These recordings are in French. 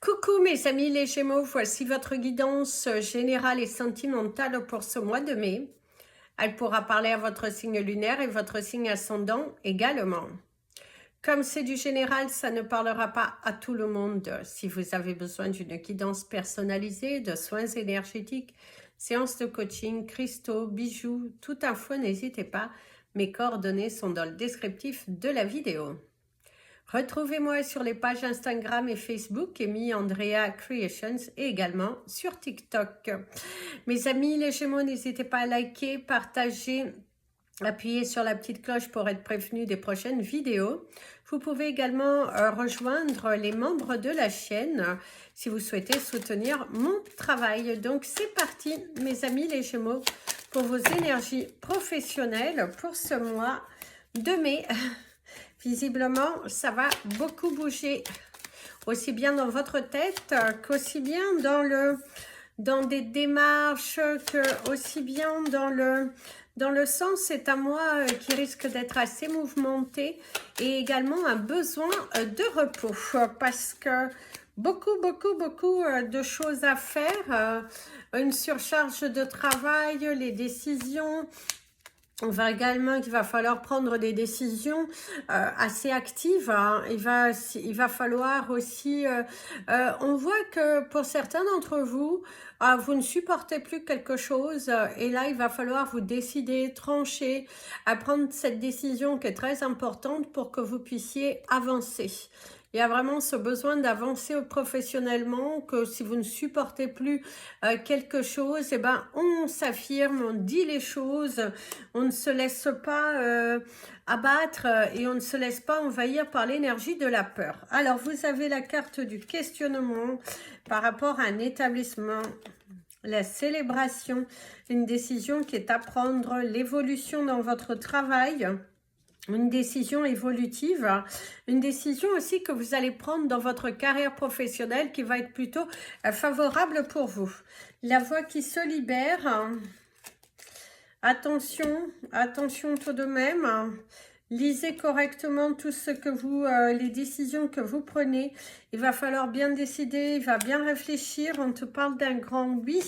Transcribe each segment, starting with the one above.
Coucou mes amis les Gémeaux, voici votre guidance générale et sentimentale pour ce mois de mai. Elle pourra parler à votre signe lunaire et votre signe ascendant également. Comme c'est du général, ça ne parlera pas à tout le monde. Si vous avez besoin d'une guidance personnalisée, de soins énergétiques, séances de coaching, cristaux, bijoux, toute info, n'hésitez pas. Mes coordonnées sont dans le descriptif de la vidéo. Retrouvez-moi sur les pages Instagram et Facebook, Amy Andrea Creations, et également sur TikTok. Mes amis les Gémeaux, n'hésitez pas à liker, partager, appuyer sur la petite cloche pour être prévenu des prochaines vidéos. Vous pouvez également rejoindre les membres de la chaîne si vous souhaitez soutenir mon travail. Donc c'est parti mes amis les Gémeaux pour vos énergies professionnelles pour ce mois de mai. Visiblement, ça va beaucoup bouger, aussi bien dans votre tête qu'aussi bien dans des démarches, que aussi bien dans le sens. C'est un mois qui risque d'être assez mouvementé et également un besoin de repos parce que beaucoup de choses à faire, une surcharge de travail, les décisions. Il va falloir prendre des décisions assez actives. Hein. Il va falloir aussi... on voit que pour certains d'entre vous, vous ne supportez plus quelque chose et là, il va falloir vous décider, trancher, à prendre cette décision qui est très importante pour que vous puissiez avancer. Il y a vraiment ce besoin d'avancer professionnellement, que si vous ne supportez plus quelque chose, eh ben, on s'affirme, on dit les choses, on ne se laisse pas abattre et on ne se laisse pas envahir par l'énergie de la peur. Alors, vous avez la carte du questionnement par rapport à un établissement, la célébration, une décision qui est à prendre, l'évolution dans votre travail. Une décision évolutive, une décision aussi que vous allez prendre dans votre carrière professionnelle qui va être plutôt favorable pour vous. La voie qui se libère, attention, attention tout de même, lisez correctement tout ce que vous, les décisions que vous prenez. Il va falloir bien décider, il va bien réfléchir, on te parle d'un grand oui.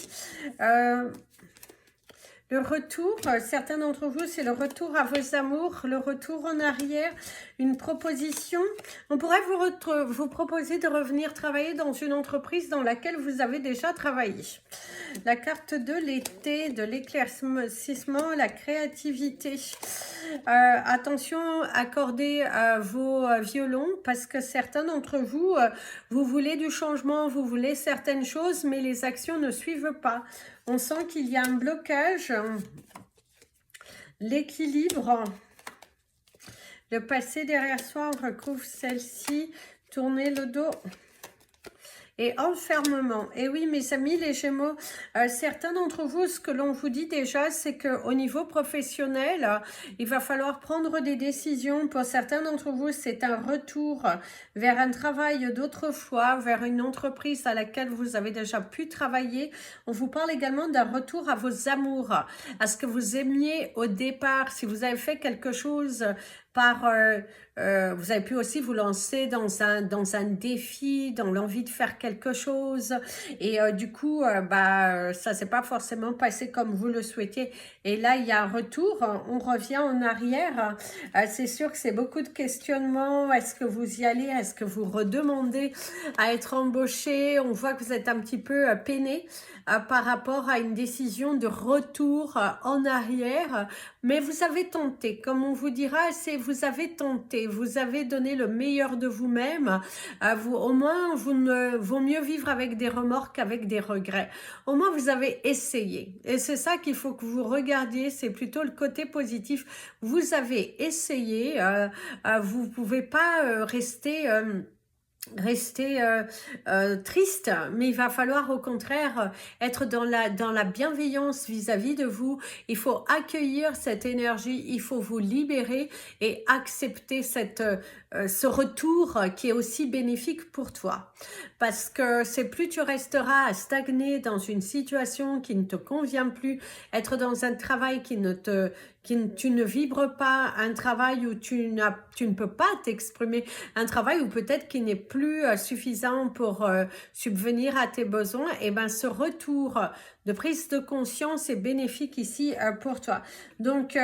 Le retour, certains d'entre vous, c'est le retour à vos amours, le retour en arrière, une proposition. On pourrait vous proposer de revenir travailler dans une entreprise dans laquelle vous avez déjà travaillé. La carte de l'été, de l'éclaircissement, la créativité. Attention, accordez vos violons parce que certains d'entre vous, vous voulez du changement, vous voulez certaines choses, mais les actions ne suivent pas. On sent qu'il y a un blocage, l'équilibre, le passé derrière soi, on recouvre celle-ci, tournez le dos. Et enfermement. Et oui, mes amis, les Gémeaux, certains d'entre vous, ce que l'on vous dit déjà, c'est qu'au niveau professionnel, il va falloir prendre des décisions. Pour certains d'entre vous, c'est un retour vers un travail d'autrefois, vers une entreprise à laquelle vous avez déjà pu travailler. On vous parle également d'un retour à vos amours, à ce que vous aimiez au départ. Si vous avez fait quelque chose vous avez pu aussi vous lancer dans un défi, dans l'envie de faire quelque chose et du coup ça s'est pas forcément passé comme vous le souhaitiez et là il y a un retour, on revient en arrière. C'est sûr que c'est beaucoup de questionnements. Est-ce que vous y allez? Est-ce que vous redemandez à être embauché? On voit que vous êtes un petit peu peiné par rapport à une décision de retour en arrière, mais vous avez tenté, comme on vous dira, vous avez tenté, vous avez donné le meilleur de vous-même. Au moins, vaut mieux vivre avec des remords qu'avec des regrets. Au moins, vous avez essayé. Et c'est ça qu'il faut que vous regardiez, c'est plutôt le côté positif. Vous avez essayé, vous ne pouvez pas rester triste, mais il va falloir au contraire être dans la bienveillance vis-à-vis de vous. Il faut accueillir cette énergie, il faut vous libérer et accepter ce retour qui est aussi bénéfique pour toi. Parce que c'est plus tu resteras à stagner dans une situation qui ne te convient plus, être dans un travail tu ne vibres pas, un travail où tu ne peux pas t'exprimer, un travail où peut-être qui n'est plus suffisant pour subvenir à tes besoins, et ben ce retour de prise de conscience est bénéfique ici pour toi. Donc,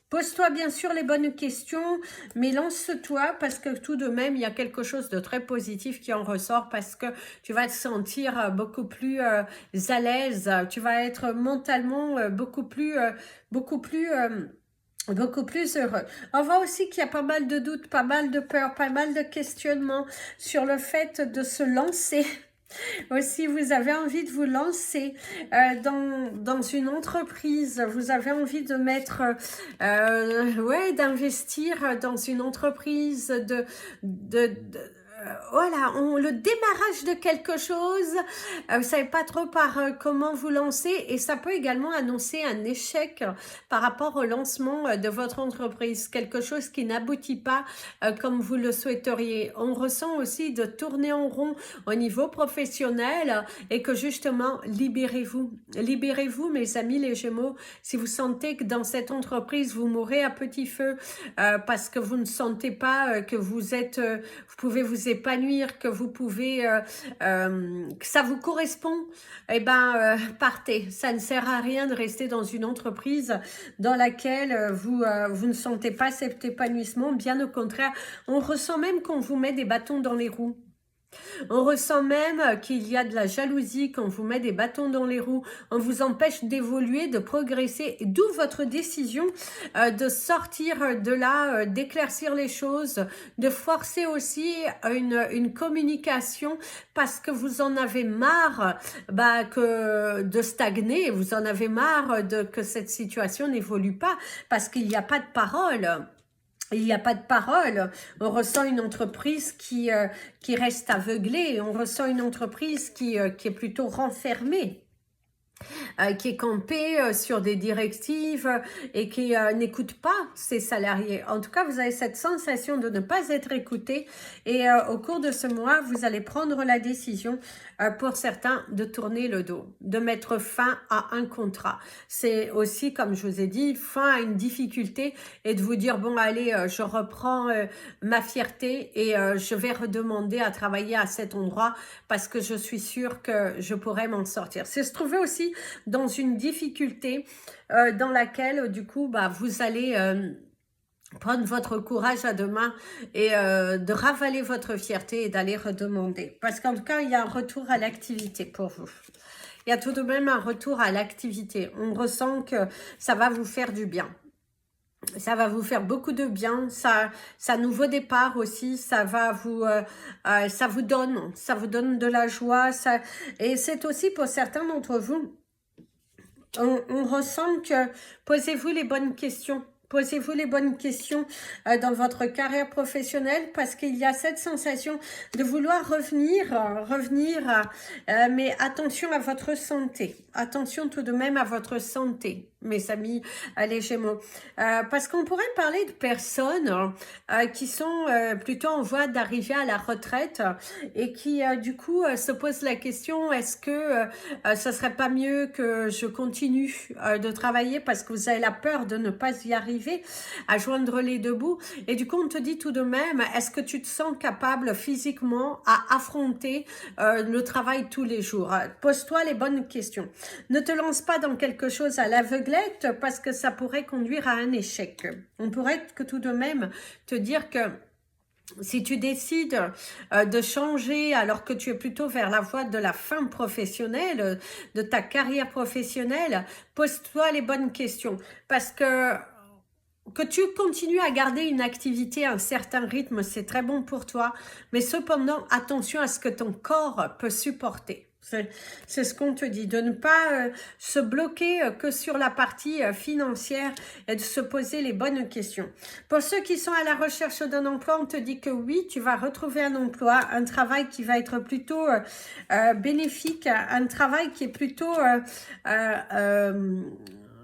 pose-toi bien sûr les bonnes questions, mais lance-toi parce que tout de même, il y a quelque chose de très positif qui en ressort parce que tu vas te sentir beaucoup plus à l'aise, tu vas être mentalement beaucoup plus heureux. On voit aussi qu'il y a pas mal de doutes, pas mal de peurs, pas mal de questionnements sur le fait de se lancer. Aussi, vous avez envie de vous lancer dans une entreprise, vous avez envie de mettre, ouais, d'investir dans une entreprise, voilà, le démarrage de quelque chose, vous savez pas trop par comment vous lancer, et ça peut également annoncer un échec par rapport au lancement de votre entreprise, quelque chose qui n'aboutit pas comme vous le souhaiteriez. On ressent aussi de tourner en rond au niveau professionnel et que justement, libérez-vous. Libérez-vous, mes amis les Gémeaux, si vous sentez que dans cette entreprise, vous mourrez à petit feu parce que vous ne sentez pas que vous pouvez vous épanouir, que vous pouvez, que ça vous correspond, eh ben, partez. Ça ne sert à rien de rester dans une entreprise dans laquelle vous ne sentez pas cet épanouissement. Bien au contraire, on ressent même qu'on vous met des bâtons dans les roues. On ressent même qu'il y a de la jalousie, qu'on vous met des bâtons dans les roues, on vous empêche d'évoluer, de progresser, d'où votre décision de sortir de là, d'éclaircir les choses, de forcer aussi une communication parce que vous en avez marre de stagner, vous en avez marre que cette situation n'évolue pas parce qu'il n'y a pas de parole. Il n'y a pas de parole, on ressent une entreprise qui reste aveuglée, on ressent une entreprise qui est plutôt renfermée. Qui est campé sur des directives et qui n'écoute pas ses salariés. En tout cas, vous avez cette sensation de ne pas être écouté et au cours de ce mois, vous allez prendre la décision pour certains de tourner le dos, de mettre fin à un contrat. C'est aussi, comme je vous ai dit, fin à une difficulté et de vous dire, bon allez, je reprends ma fierté et je vais redemander à travailler à cet endroit parce que je suis sûre que je pourrais m'en sortir. C'est se trouver aussi dans une difficulté dans laquelle du coup vous allez prendre votre courage à deux mains et de ravaler votre fierté et d'aller redemander. Parce qu'en tout cas, il y a un retour à l'activité pour vous. Il y a tout de même un retour à l'activité. On ressent que ça va vous faire du bien. Ça va vous faire beaucoup de bien, ça nouveau départ aussi, ça vous donne de la joie, et c'est aussi pour certains d'entre vous, on ressent que posez-vous les bonnes questions. Posez-vous les bonnes questions dans votre carrière professionnelle parce qu'il y a cette sensation de vouloir revenir, mais attention à votre santé. Attention tout de même à votre santé, mes amis les Gémeaux. Parce qu'on pourrait parler de personnes qui sont plutôt en voie d'arriver à la retraite et qui du coup se posent la question, est-ce que ce serait pas mieux que je continue de travailler parce que vous avez la peur de ne pas y arriver à joindre les deux bouts, et du coup on te dit tout de même, est-ce que tu te sens capable physiquement à affronter le travail tous les jours? Pose-toi les bonnes questions. Ne te lance pas dans quelque chose à l'aveuglette parce que ça pourrait conduire à un échec. On pourrait que tout de même te dire que si tu décides de changer alors que tu es plutôt vers la voie de la fin professionnelle, de ta carrière professionnelle, pose-toi les bonnes questions parce que tu continues à garder une activité à un certain rythme, c'est très bon pour toi, mais cependant, attention à ce que ton corps peut supporter. C'est ce qu'on te dit, de ne pas se bloquer que sur la partie financière et de se poser les bonnes questions. Pour ceux qui sont à la recherche d'un emploi, on te dit que oui, tu vas retrouver un emploi, un travail qui va être plutôt bénéfique, un travail qui est plutôt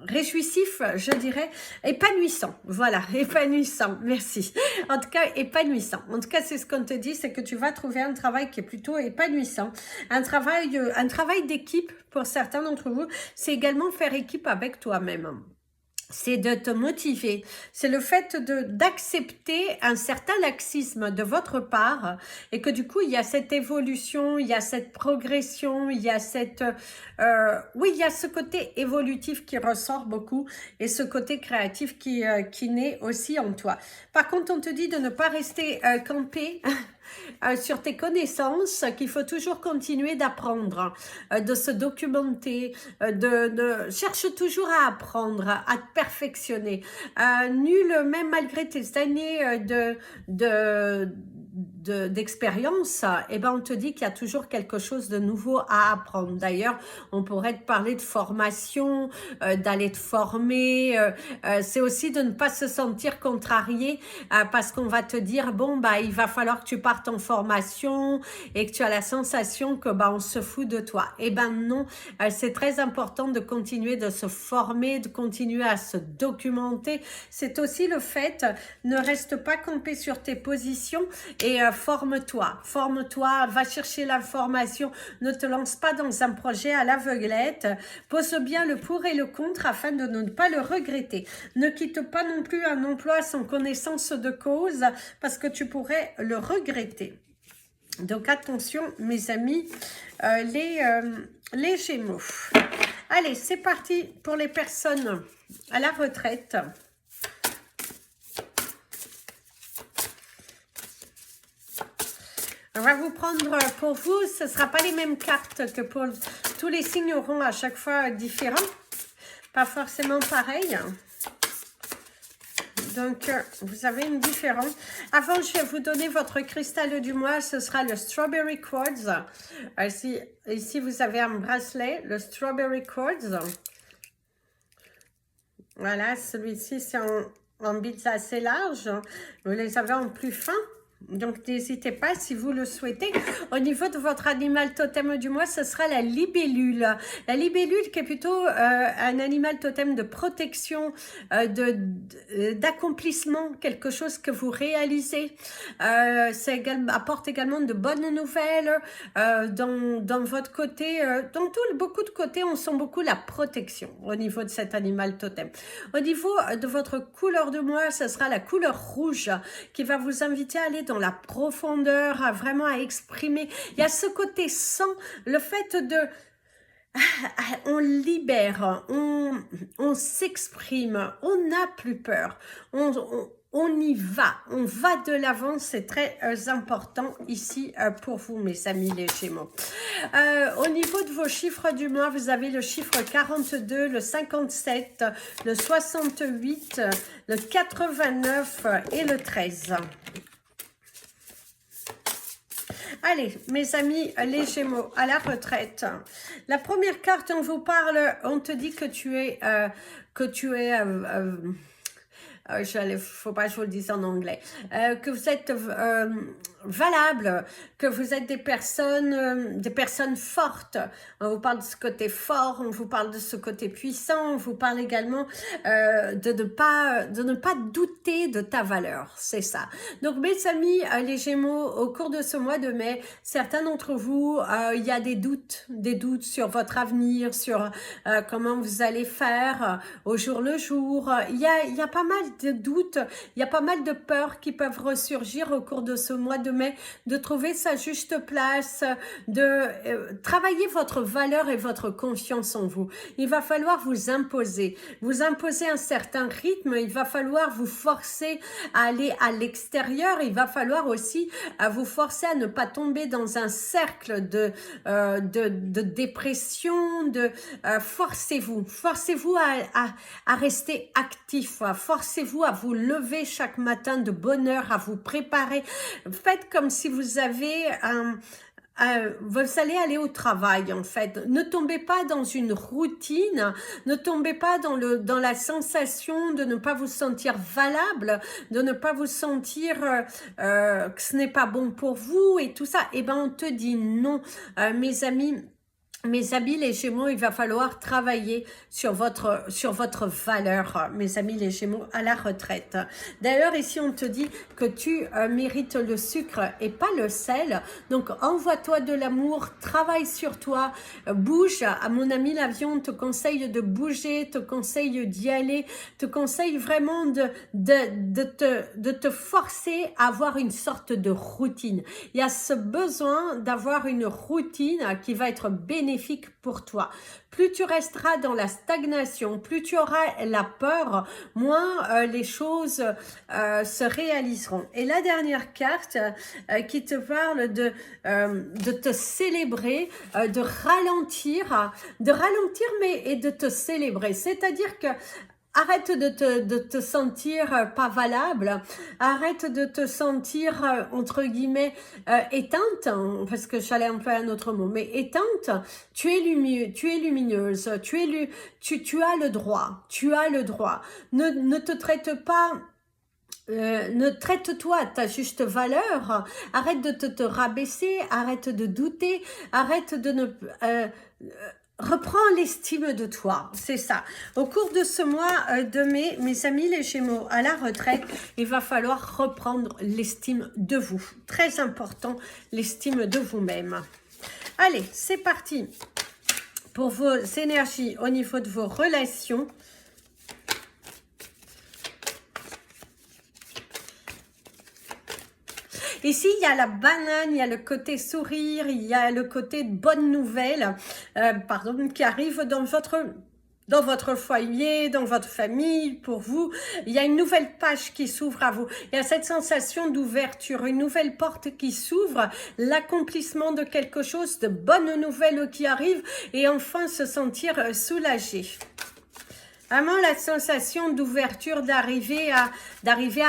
réjouissif, je dirais, épanouissant. Voilà, épanouissant, merci. En tout cas, épanouissant. En tout cas, c'est ce qu'on te dit, c'est que tu vas trouver un travail qui est plutôt épanouissant. Un travail d'équipe pour certains d'entre vous, c'est également faire équipe avec toi-même. C'est de te motiver, c'est le fait d'accepter un certain laxisme de votre part et que du coup il y a cette évolution, il y a cette progression, il y a cette oui, il y a ce côté évolutif qui ressort beaucoup et ce côté créatif qui naît aussi en toi. Par contre, on te dit de ne pas rester campé sur tes connaissances, qu'il faut toujours continuer d'apprendre, de se documenter, cherche toujours à apprendre, à te perfectionner. Nul, même malgré tes années d'expérience, eh ben on te dit qu'il y a toujours quelque chose de nouveau à apprendre. D'ailleurs, on pourrait te parler de formation, d'aller te former. C'est aussi de ne pas se sentir contrarié parce qu'on va te dire bon bah il va falloir que tu partes en formation et que tu as la sensation que bah on se fout de toi. Eh ben non, c'est très important de continuer de se former, de continuer à se documenter. C'est aussi le fait, ne reste pas campé sur tes positions et forme-toi, va chercher l'information, ne te lance pas dans un projet à l'aveuglette, pose bien le pour et le contre afin de ne pas le regretter. Ne quitte pas non plus un emploi sans connaissance de cause parce que tu pourrais le regretter. Donc attention mes amis, les Gémeaux. Allez, c'est parti pour les personnes à la retraite. On va vous prendre pour vous, ce ne sera pas les mêmes cartes que pour tous les signes auront à chaque fois différents, pas forcément pareil. Donc, vous avez une différence. Avant, je vais vous donner votre cristal du mois, ce sera le Strawberry Quartz. Ici, vous avez un bracelet, le Strawberry Quartz. Voilà, celui-ci, c'est en bits assez large. Vous les avez en plus fin. Donc, n'hésitez pas si vous le souhaitez. Au niveau de votre animal totem du mois, ce sera la libellule. La libellule qui est plutôt un animal totem de protection, d'accomplissement, quelque chose que vous réalisez. Apporte également de bonnes nouvelles dans votre côté. Dans beaucoup de côtés, on sent beaucoup la protection au niveau de cet animal totem. Au niveau de votre couleur de mois, ce sera la couleur rouge qui va vous inviter à aller dans la profondeur, vraiment à exprimer. Il y a ce côté sang, le fait de... On libère, on s'exprime, on n'a plus peur, on y va, on va de l'avant, c'est très important ici pour vous mes amis les Gémeaux. Au niveau de vos chiffres du mois, vous avez le chiffre 42, le 57, le 68, le 89 et le 13. Allez, mes amis, les Gémeaux, à la retraite. La première carte, on vous parle, on te dit que tu es faut pas que je vous le dise en anglais, que vous êtes valable, que vous êtes des personnes fortes. On vous parle de ce côté fort, on vous parle de ce côté puissant, on vous parle également de ne pas douter de ta valeur, c'est ça. Donc mes amis, les Gémeaux, au cours de ce mois de mai, certains d'entre vous, il y a des doutes sur votre avenir, sur comment vous allez faire au jour le jour. Il y a pas mal de doutes, il y a pas mal de peurs qui peuvent ressurgir au cours de ce mois de mai, de trouver sa juste place, de travailler votre valeur et votre confiance en vous. Il va falloir vous imposer un certain rythme, il va falloir vous forcer à aller à l'extérieur, il va falloir aussi vous forcer à ne pas tomber dans un cercle de dépression, forcez-vous à rester actif, forcez-vous à vous lever chaque matin de bonne heure, à vous préparer. Faites comme si vous avez vous allez aller au travail en fait. Ne tombez pas dans une routine, ne tombez pas dans la sensation de ne pas vous sentir valable, de ne pas vous sentir que ce n'est pas bon pour vous et tout ça. Eh ben on te dit non, mes amis. Mes amis les Gémeaux, il va falloir travailler sur votre valeur, mes amis les Gémeaux, à la retraite. D'ailleurs, ici, on te dit que tu mérites le sucre et pas le sel. Donc, envoie-toi de l'amour, travaille sur toi, bouge. À mon ami l'avion, te conseille de bouger, te conseille d'y aller, te conseille vraiment de te forcer à avoir une sorte de routine. Il y a ce besoin d'avoir une routine qui va être bénéfique pour toi. Plus tu resteras dans la stagnation, plus tu auras la peur, moins les choses se réaliseront. Et la dernière carte qui te parle de te célébrer, de ralentir mais et de te célébrer. C'est-à-dire que arrête de te sentir pas valable, arrête de te sentir entre guillemets éteinte, hein, parce que j'allais un peu à un autre mot, mais éteinte, tu es lumineuse, tu as le droit, ne te traite pas. Ne traite-toi à ta juste valeur, arrête de te rabaisser, arrête de douter, arrête de ne... reprends l'estime de toi, c'est ça. Au cours de ce mois de mai, mes amis les Gémeaux, à la retraite, il va falloir reprendre l'estime de vous. Très important, l'estime de vous-même. Allez, c'est parti pour vos énergies au niveau de vos relations. Ici, il y a la banane, il y a le côté sourire, il y a le côté bonne nouvelle, qui arrive dans votre foyer, dans votre famille, pour vous. Il y a une nouvelle page qui s'ouvre à vous. Il y a cette sensation d'ouverture, une nouvelle porte qui s'ouvre, l'accomplissement de quelque chose, de bonnes nouvelles qui arrivent et enfin se sentir soulagé. Vraiment la sensation d'ouverture, d'arriver à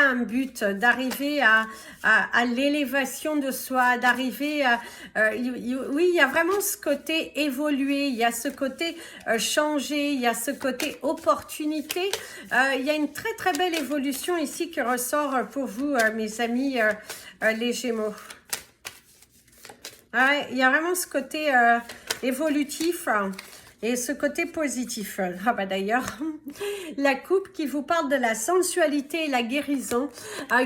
un but, d'arriver à l'élévation de soi, d'arriver à... oui, il y a vraiment ce côté évoluer, il y a ce côté changer, il y a ce côté opportunité. Il y a une très très belle évolution ici qui ressort pour vous, mes amis les Gémeaux. Ouais, il y a vraiment ce côté évolutif. Et ce côté positif, ah bah d'ailleurs, la coupe qui vous parle de la sensualité et la guérison,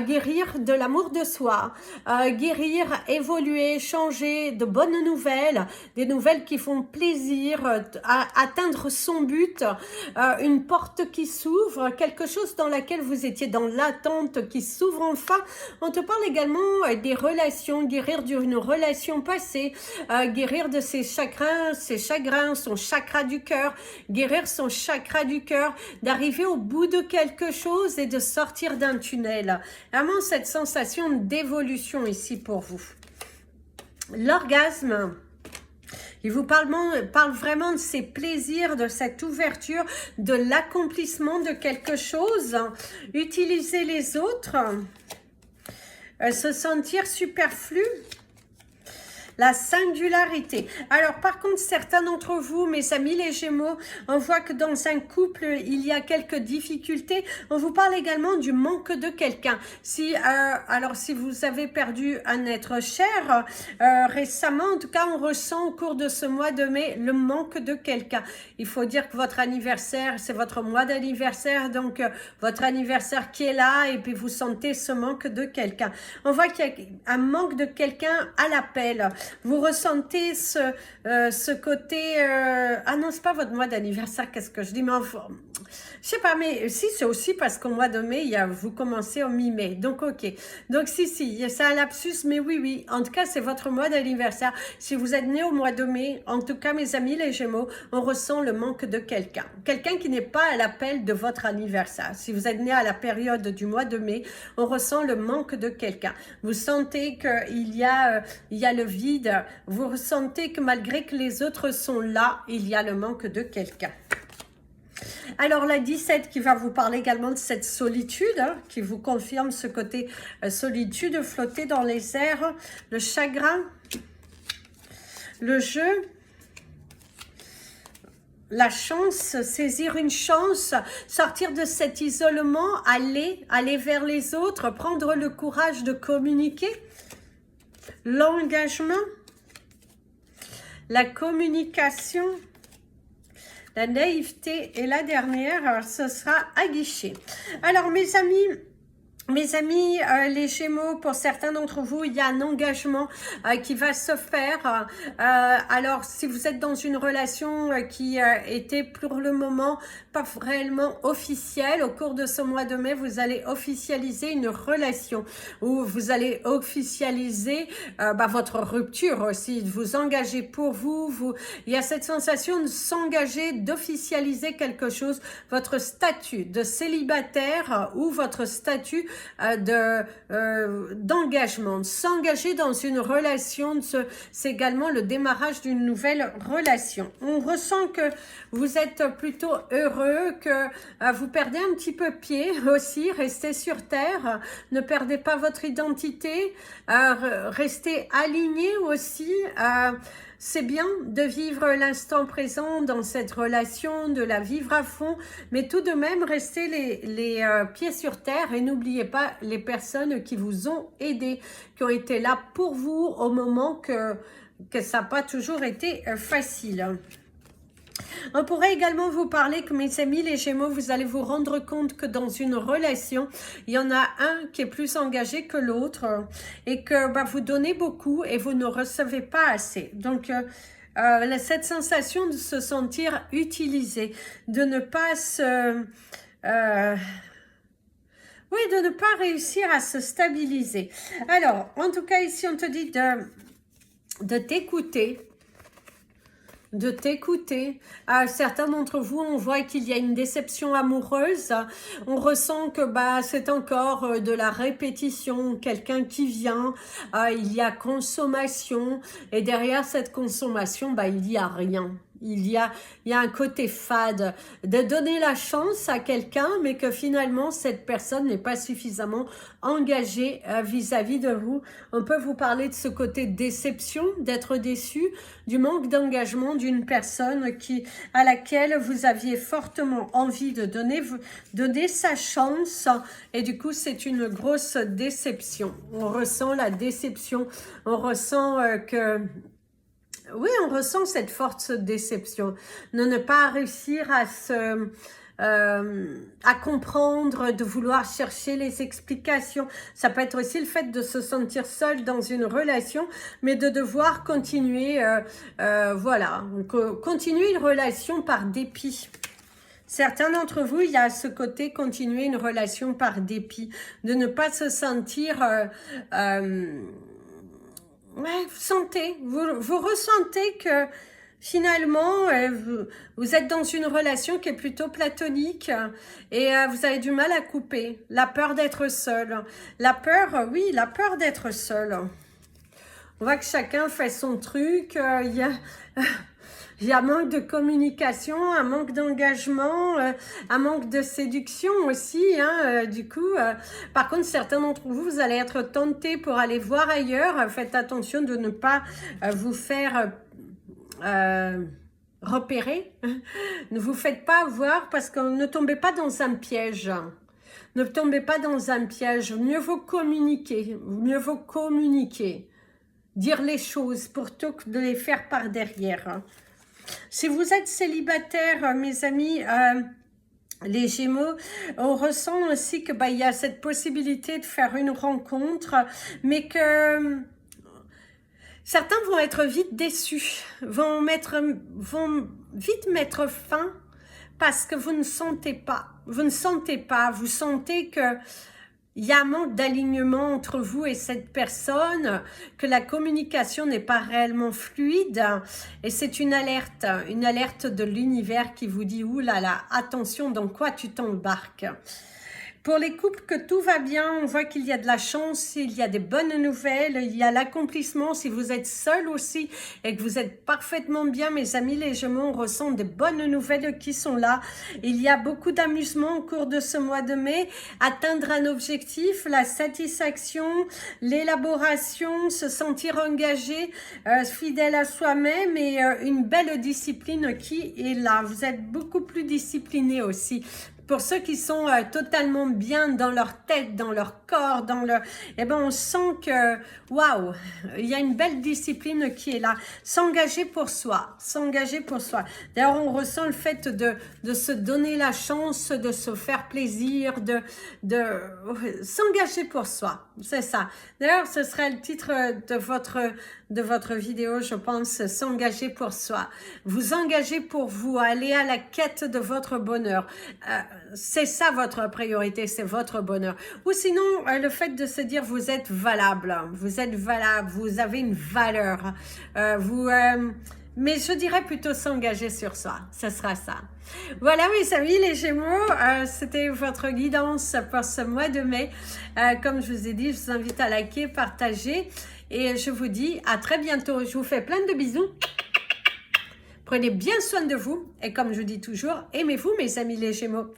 guérir de l'amour de soi, guérir, évoluer, changer, de bonnes nouvelles, des nouvelles qui font plaisir, atteindre son but, une porte qui s'ouvre, quelque chose dans laquelle vous étiez dans l'attente qui s'ouvre enfin. On te parle également des relations, guérir d'une relation passée, guérir de ses chagrins, son chakra du cœur, guérir son chakra du cœur, d'arriver au bout de quelque chose et de sortir d'un tunnel. Vraiment cette sensation d'évolution ici pour vous. L'orgasme, il vous parle vraiment de ces plaisirs, de cette ouverture, de l'accomplissement de quelque chose. Utiliser les autres, se sentir superflu. La singularité. Alors, par contre, certains d'entre vous, mes amis les Gémeaux, on voit que dans un couple, il y a quelques difficultés. On vous parle également du manque de quelqu'un. Alors, si vous avez perdu un être cher récemment, en tout cas, on ressent au cours de ce mois de mai le manque de quelqu'un. Il faut dire que votre anniversaire, c'est votre mois d'anniversaire, donc votre anniversaire qui est là, et puis vous sentez ce manque de quelqu'un. On voit qu'il y a un manque de quelqu'un à l'appel. Vous ressentez ce côté... Ah non, c'est pas votre mois d'anniversaire, qu'est-ce que je dis, mais enfin, je sais pas, mais si, c'est aussi parce qu'au mois de mai, vous commencez au mi-mai. Donc, ok. Donc, si, c'est un lapsus, mais oui. En tout cas, c'est votre mois d'anniversaire. Si vous êtes né au mois de mai, en tout cas, mes amis les Gémeaux, on ressent le manque de quelqu'un. Quelqu'un qui n'est pas à l'appel de votre anniversaire. Si vous êtes né à la période du mois de mai, on ressent le manque de quelqu'un. Vous sentez qu'il y a le vide. Vous ressentez que malgré que les autres sont là, il y a le manque de quelqu'un. Alors la 17 qui va vous parler également de cette solitude, qui vous confirme ce côté solitude, flotter dans les airs, le chagrin, le jeu, la chance, saisir une chance, sortir de cet isolement, aller vers les autres, prendre le courage de communiquer, l'engagement, la communication, la naïveté et la dernière, alors ce sera à guichet. Alors mes amis, les Gémeaux, pour certains d'entre vous, il y a un engagement qui va se faire. Alors, si vous êtes dans une relation qui était pour le moment pas réellement officielle, au cours de ce mois de mai, vous allez officialiser une relation ou vous allez officialiser votre rupture aussi, vous engager pour vous. Il y a cette sensation de s'engager, d'officialiser quelque chose, votre statut de célibataire ou votre statut d'engagement, de s'engager dans une relation, c'est également le démarrage d'une nouvelle relation. On ressent que vous êtes plutôt heureux, que vous perdez un petit peu pied aussi, restez sur terre, ne perdez pas votre identité, restez aligné aussi. C'est bien de vivre l'instant présent dans cette relation, de la vivre à fond, mais tout de même, restez les pieds sur terre et n'oubliez pas les personnes qui vous ont aidé, qui ont été là pour vous au moment que ça n'a pas toujours été facile. On pourrait également vous parler que mes amis les Gémeaux, vous allez vous rendre compte que dans une relation, il y en a un qui est plus engagé que l'autre et que vous donnez beaucoup et vous ne recevez pas assez. Donc, cette sensation de se sentir utilisé, de ne pas de ne pas réussir à se stabiliser. Alors, en tout cas, ici, on te dit de t'écouter, certains d'entre vous, on voit qu'il y a une déception amoureuse, on ressent que c'est encore de la répétition, quelqu'un qui vient, il y a consommation, et derrière cette consommation, il y a rien. Il y a un côté fade de donner la chance à quelqu'un, mais que finalement, cette personne n'est pas suffisamment engagée vis-à-vis de vous. On peut vous parler de ce côté déception, d'être déçu, du manque d'engagement d'une personne à laquelle vous aviez fortement envie de donner sa chance. Et du coup, c'est une grosse déception. On ressent la déception, on ressent oui, on ressent cette forte déception de ne pas réussir à comprendre, de vouloir chercher les explications. Ça peut être aussi le fait de se sentir seul dans une relation, mais de devoir continuer, continuer une relation par dépit. Certains d'entre vous, il y a ce côté continuer une relation par dépit, de ne pas se sentir... vous ressentez que finalement, vous êtes dans une relation qui est plutôt platonique et vous avez du mal à couper. La peur d'être seul. La peur d'être seul. On voit que chacun fait son truc. Il y a un manque de communication, un manque d'engagement, un manque de séduction aussi. Du coup, par contre, certains d'entre vous, vous allez être tentés pour aller voir ailleurs. Faites attention de ne pas vous faire repérer. Ne vous faites pas avoir parce que ne tombez pas dans un piège. Ne tombez pas dans un piège. Mieux vaut communiquer. Dire les choses plutôt que de les faire par derrière. Si vous êtes célibataire, mes amis, les Gémeaux, on ressent aussi que il y a cette possibilité de faire une rencontre, mais que certains vont être vite déçus, vont vite mettre fin parce que vous ne sentez pas. Vous sentez que il y a un manque d'alignement entre vous et cette personne, que la communication n'est pas réellement fluide et c'est une alerte de l'univers qui vous dit « Ouh là là, attention, dans quoi tu t'embarques ?» Pour les couples que tout va bien, on voit qu'il y a de la chance, il y a des bonnes nouvelles, il y a l'accomplissement. Si vous êtes seul aussi et que vous êtes parfaitement bien, mes amis les Gémeaux, on ressent des bonnes nouvelles qui sont là. Il y a beaucoup d'amusement au cours de ce mois de mai. Atteindre un objectif, la satisfaction, l'élaboration, se sentir engagé, fidèle à soi-même et une belle discipline qui est là. Vous êtes beaucoup plus discipliné aussi Pour ceux qui sont totalement bien dans leur tête, dans leur corps, dans leur... Eh ben, on sent que, waouh, il y a une belle discipline qui est là. S'engager pour soi, s'engager pour soi. D'ailleurs, on ressent le fait de se donner la chance, de se faire plaisir, de s'engager pour soi. C'est ça. D'ailleurs, ce serait le titre de votre vidéo, je pense, s'engager pour soi. Vous engagez pour vous, aller à la quête de votre bonheur. C'est ça votre priorité, c'est votre bonheur. Ou sinon, le fait de se dire vous êtes valable, vous avez une valeur. Mais je dirais plutôt s'engager sur soi, ce sera ça. Voilà mes amis les Gémeaux, c'était votre guidance pour ce mois de mai. Comme je vous ai dit, je vous invite à liker, partager et je vous dis à très bientôt. Je vous fais plein de bisous. Prenez bien soin de vous et comme je dis toujours, aimez-vous mes amis les Gémeaux.